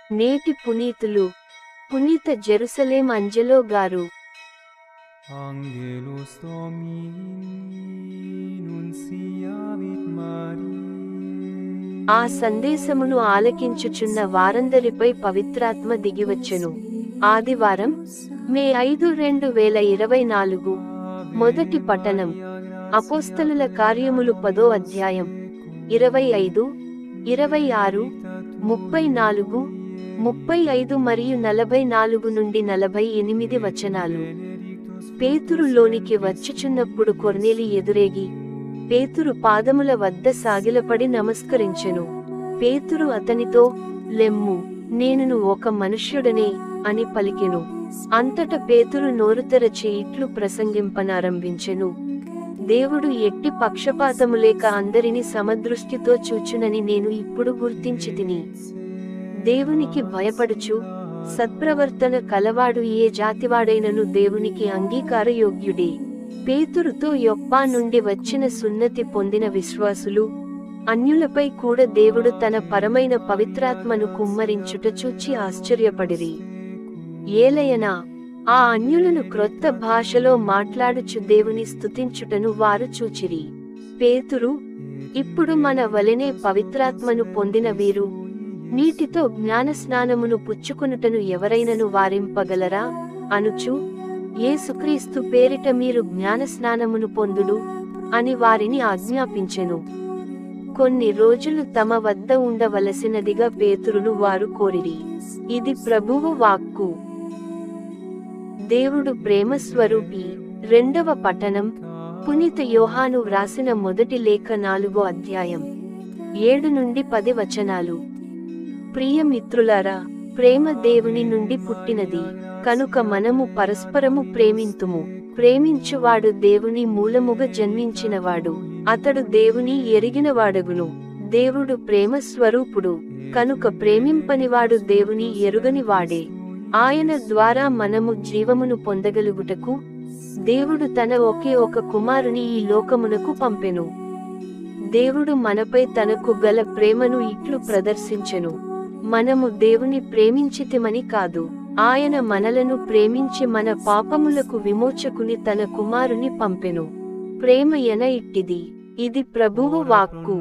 నేటి పునీతులు పునీత జెరూసలేం అంజెలో గారు. Angelus Domini nunciavit Mariae. ఆ సందేశమును ఆలకించుచున్న వారందరిపై పవిత్రాత్మ దిగివచ్చెను. ఆదివారం మే 5, 2024. మొదటి పఠనం అపోస్తలుల కార్యములు 10వ అధ్యాయం 25, 26, 34, 35 మరియు 44 నుండి 48 వచనాలు. పేతురు లోనికి వచ్చుచున్నప్పుడు కొర్నేలి ఎదురేగి పేతురు పాదముల వద్ద సాగిలపడి నమస్కరించెను. పేతురు అతనితో, లెమ్ము, నేనును ఒక మనుష్యుడనే అని పలికెను. అంతట పేతురు నోరు తెరచి ఇట్లు ప్రసంగింపనారంభించెను. దేవుడు ఎట్టి పక్షపాతము లేక అందరిని సమదృష్టితో చూచునని నేను ఇప్పుడు గుర్తించితిని. దేవునికి భయపడుచు సత్ప్రవర్తన కలవాడు ఏ జాతివాడైనను దేవునికి అంగీకారయోగ్యుడే. పేతురుతో యొప్పా నుండి వచ్చిన సున్నతి పొందిన విశ్వాసులు అన్యులపై కూడా దేవుడు తన పరమైన పవిత్రాత్మను కుమ్మరించుట చూచి ఆశ్చర్యపడిరి. ఏలయనా ఆ అన్యులను క్రొత్త భాషలో మాట్లాడుచు దేవుని స్తుతించుటను వారు చూచిరి. పేతురు, ఇప్పుడు మన వలెనే పవిత్రాత్మను పొందిన వీరు నీటితో జ్ఞానస్నానమును పుచ్చుకొనుటను ఎవరైనను వారింపగలరా అనుచు, యేసుక్రీస్తు పేరిట మీరు జ్ఞానస్నానమును పొందుడు అని వారిని ఆజ్ఞాపించెను. కొన్ని రోజులు తమ వద్ద ఉండవలసినదిగా పేతురును వారు కోరిరి. ఇది ప్రభువు వాక్కు. దేవుడు ప్రేమస్వరూపి. రెండవ పఠనం పునీత యోహాను వ్రాసిన మొదటి లేఖ 4వ అధ్యాయం 7 నుండి 10 వచనాలు. ప్రియ మిత్రులారా, ప్రేమ దేవుని నుండి పుట్టినది కనుక మనము పరస్పరము ప్రేమింతుము. ప్రేమించువాడు దేవుని మూలముగా జన్మించినవాడు, అతడు దేవుని ఎరిగినవాడగును. దేవుడు ప్రేమ స్వరూపుడు కనుక ప్రేమింపనివాడు దేవుని ఎరుగని వాడే. ఆయన ద్వారా మనము జీవమును పొందగలుగుటకు దేవుడు తన ఒకే ఒక కుమారుని ఈ లోకమునకు పంపెను. దేవుడు మనపై తనకు గల ప్రేమను ఇట్లు ప్రదర్శించెను, మనము దేవుని ప్రేమించితిమని కాదు, ఆయన మనలను ప్రేమించి మన పాపములకు విమోచకుని తన కుమారుని పంపెను. ప్రేమ ఎన ఇట్టిది. ఇది ప్రభువు వాక్కు.